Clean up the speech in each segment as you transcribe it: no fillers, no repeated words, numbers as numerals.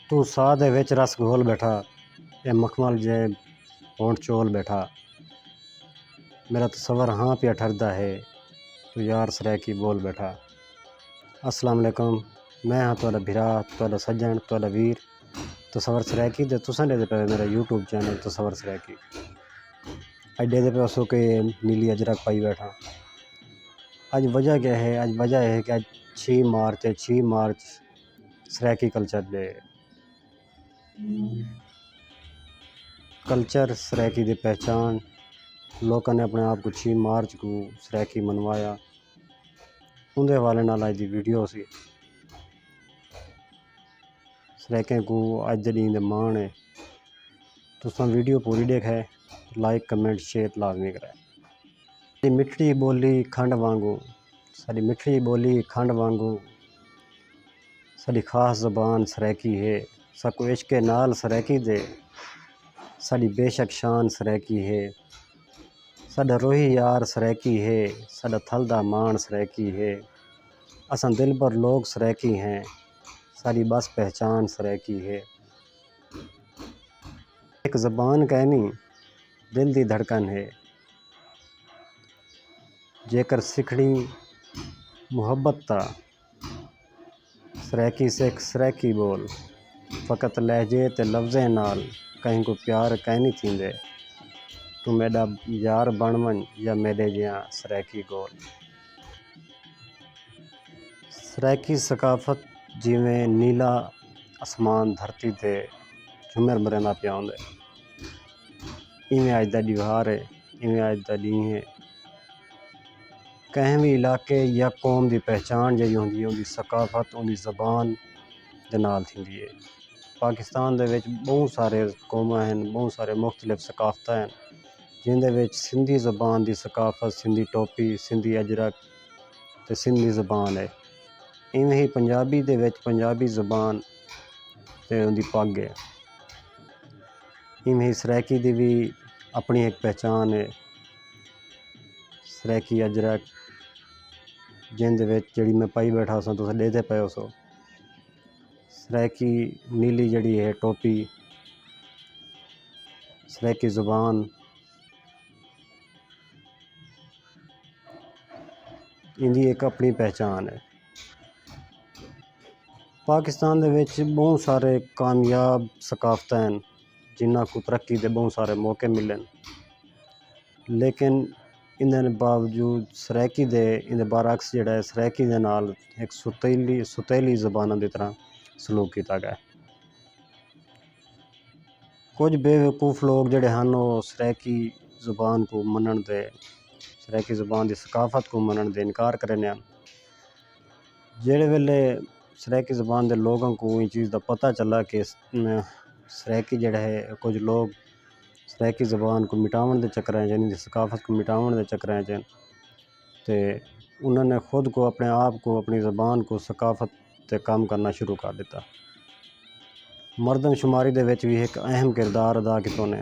तू साह दे विच रस घोल बैठा, ए मखमल जे होंठ चोल बैठा। मेरा तसव्वुर हाँ पिया ठरदा है, तू यार सरैकी बोल बैठा। अस्सलाम वालेकुम, मैं हाँ तुहाडा भिरा, तुहाडा सज्जन, तुहाडा वीर तसव्वुर सरैकी ते तुसां दे पे मेरा यूट्यूब चैनल तसव्वुर सरैकी। अज दे पे उसो के नीली अजरक पाई बैठा। अज वजह क्या है? अज वजह है कि अज 6 मार्च है। 6 मार्च Saraiki culture day. Culture Saraiki दी पहचान, लोगों ने अपने आप को 6 मार्च को सरैकी मनवाया। उनके हवाले नाल अज दी वीडियो सी। सरैकें को अज दे दिन दे मान है। तुसां वीडियो पूरी देखा है, लाइक कमेंट शेयर लाजमी करें। साडी मिठड़ी बोली खंड वांगू, साडी मिठड़ी बोली खंड वांगू, साडी खास ज़बान सरैकी है। साकू इश्के नाल सरैकी दे, साडी बेशक शान सरैकी है। साडा रोही यार सरैकी है, साडा थल दा मान सरैकी है। असां दिल भर लोग सरैकी हैं, साडी बस पहचान सरैकी है। एक ज़बान कहनी दिल दी धड़कन है, जेकर सिखड़ी मुहब्बत ता सरैकी सिख सरैकी बोल। फ़कत लहजे ते लफ्ज़ें नाल कहीं को प्यार कहनी थींदे। तू मेरा यार बण वंज या मेरे जियां सरैकी गोल। सरैकी सकाफत जिवें नीला आसमान धरती ते झुमर मरंदा पिया हुंदे, इवें अज दा ॾिहार है, इवें अज दा ॾींहुं है। कंहिं भी इलाके या कौम की पहचान जी होंदी है, उनकी सकाफत, उनकी ज़बान दे नाल थींदी है। पाकिस्तान दे विच बहुत सारे कौमां हैं, बहुत सारे मुख्तलिफ सकाफत हैं, जिंदे विच सिंधी ज़बान की सकाफत, सिंधी टोपी, सिंधी अजरक ते सिंधी ज़बान है। इवें ही पंजाबी दे विच पंजाबी ज़बान ते उनकी पग है। इवें ही सरैकी की भी अपनी एक पहचान है। सरैकी अजरक जिंदे विच जिहड़ी मैं पाई बैठा उस तुस देते पे हो सो। सरैकी नीली जड़ी है टोपी, सरैकी ज़ुबान, इनकी एक अपनी पहचान है। पाकिस्तान दे विच बहुत सारे कामयाब सकाफत हैं, जिन्हां को तरक्की के बहुत सारे मौके मिले, लेकिन इन्हें बावजूद सरैकी दे इनके बरअक्स जिहड़ा है सरैकी दे नाल एक सुतीली ज़बाना की तरह सलूक किया गया। कुछ बेवकूफ़ लोग जिहड़े हैं वो सरैकी ज़बान को मनण दे, सरैकी ज़बान की सकाफत को मनण दे इनकार करने। जिहड़े वेले सरैकी ज़बान के लोगों को इन चीज़ का पता चला कि सरैकी जिहड़ा है कुछ लोग सरैकी ज़बान को मिटावन के चक्कर च, इनकी सकाफत को मिटावन के चक्कर च, तो उन्होंने खुद को अपने आप को अपनी ज़बान को सकाफत ते काम करना शुरू कर दिता। मरदमशुमारी दे विच भी एक अहम किरदार अदा किया ने।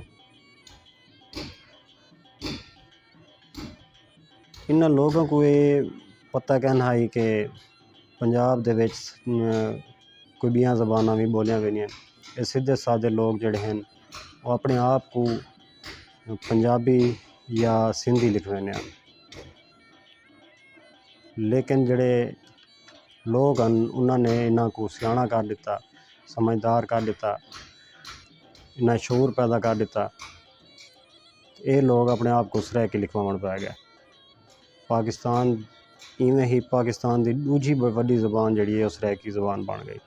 इन्हां लोगों को ये पता कहना है कि पंजाब दे विच कोई बियां ज़बानां भी बोलियां गईयां। ये सीधे साधे लोग जिहड़े हैं वो अपने आप को पंजाबी या सिंधी लिखवेंदे हैं, लेकिन जिहड़े लोग हैं उन्होंने इन्हां को सियाणा कर दिता, समझदार कर दिता, इन्ना शऊर पैदा कर दिता। ये लोग अपने आप को सरैकी लिखवाउण पै गए। पाकिस्तान इवें ही पाकिस्तान की दूजी वड्डी ज़बान जिहड़ी है सरैकी ज़बान बन गई।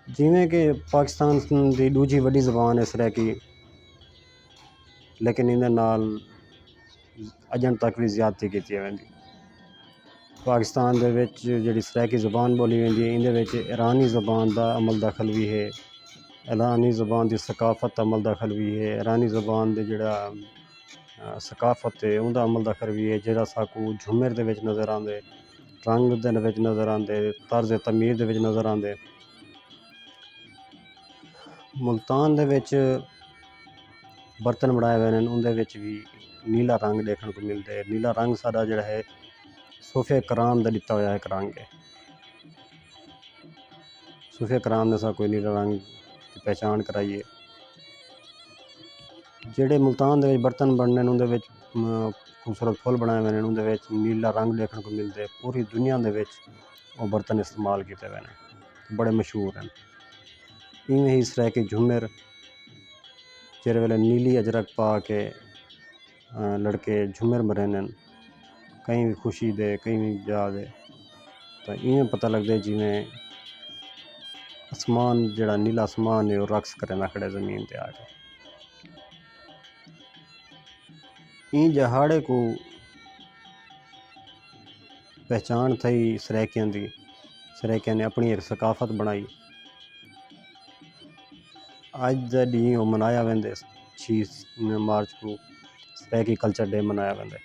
जिवें कि पाकिस्तान की दूजी वड्डी ज़बान है सरैकी, लेकिन इहदे नाल अजन तक भी ज़्यादती की वेंदी। पाकिस्तान दे विच जिहड़ी सरैकी ज़बान बोली वेंदी है, इहदे विच ईरानी ज़बान का अमल दखल भी है, ईरानी ज़बान की सकाफत अमल दखल भी है, ईरानी ज़बान के जिहड़ा सकाफत है उनका अमल दखल भी है, जिहड़ा साकू झुमर दे विच नज़र आंदे, रंग दे विच नज़र आंदे, तर्ज तमीर दे विच नज़र आंदे। मुल्तान दे विच बर्तन बनाए हुए हैं, उनके विच भी नीला रंग देखने को मिलता है। नीला रंग साडा जिहड़ा है सूफे कराम का दिता हुआ एक रंग है। सूफिया कराम ने सा कोई नीला रंग की पहचान कराई है। ਜਿਹੜੇ मुल्तान ਦੇ ਵਿੱਚ बर्तन बनने ਨੇ ਉਹਦੇ ਵਿੱਚ खूबसूरत फुल बनाए हुए हैं, ਉਹਦੇ ਵਿੱਚ नीला रंग देखने को मिलता है। पूरी दुनिया ਦੇ ਵਿੱਚ वो बर्तन इस्तेमाल किए हुए हैं, बड़े मशहूर हैं। इवें ही सराइकी झूमर जेरे वेले नीली अजरक पा के लड़के झूमर मरेंदे न, कहीं भी खुशी दे कहीं भी जा दे, तो इवें पता लगता है जिमें आसमान जड़ा नीला आसमान है वो रक्स करे ना खड़े ज़मीन पर आके। इन जहाड़े को पहचान थी सराइकियां दी। सराइकियां ने अपनी एक सकाफत बनाई। अज का डी वो मनाया वेंदे 6 मार्च को सराइकी कल्चर डे मनाया वेंदे।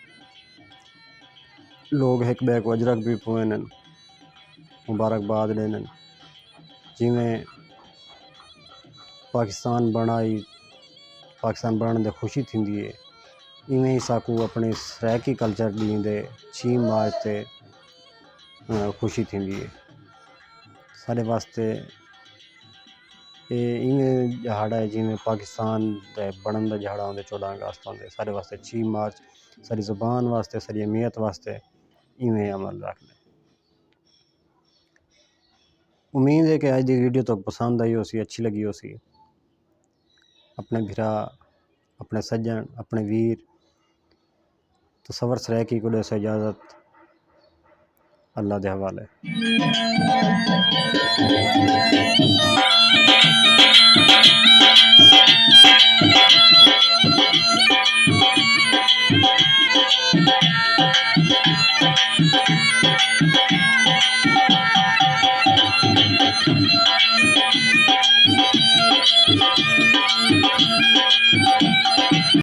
लोग एक बै को अजरक भी पोएन, मुबारकबाद देन। जिमें पाकिस्तान बनने की खुशी थी है, इवें ही साकू अपने सराइकी कल्चर डी 6 मार्च से खुशी थी है। सारे वास्ते इवें जहाड़ा है जिमें पाकिस्तान बनने का जहाड़ा होंगे 14 अगस्त होंगे, सारे वास्ते 6 मार्च सारी ज़ुबान वास्ते सारी अहमियत वास्ते इवें अमल रख लें। उम्मीद है कि आज की वीडियो तो पसंद आई हो सी, अच्छी लगी हो सी। अपने भिरा, अपने सज्जन, अपने वीर तसव्वुर सराइकी को दे से इजाज़त, अल्लाह के हवाले।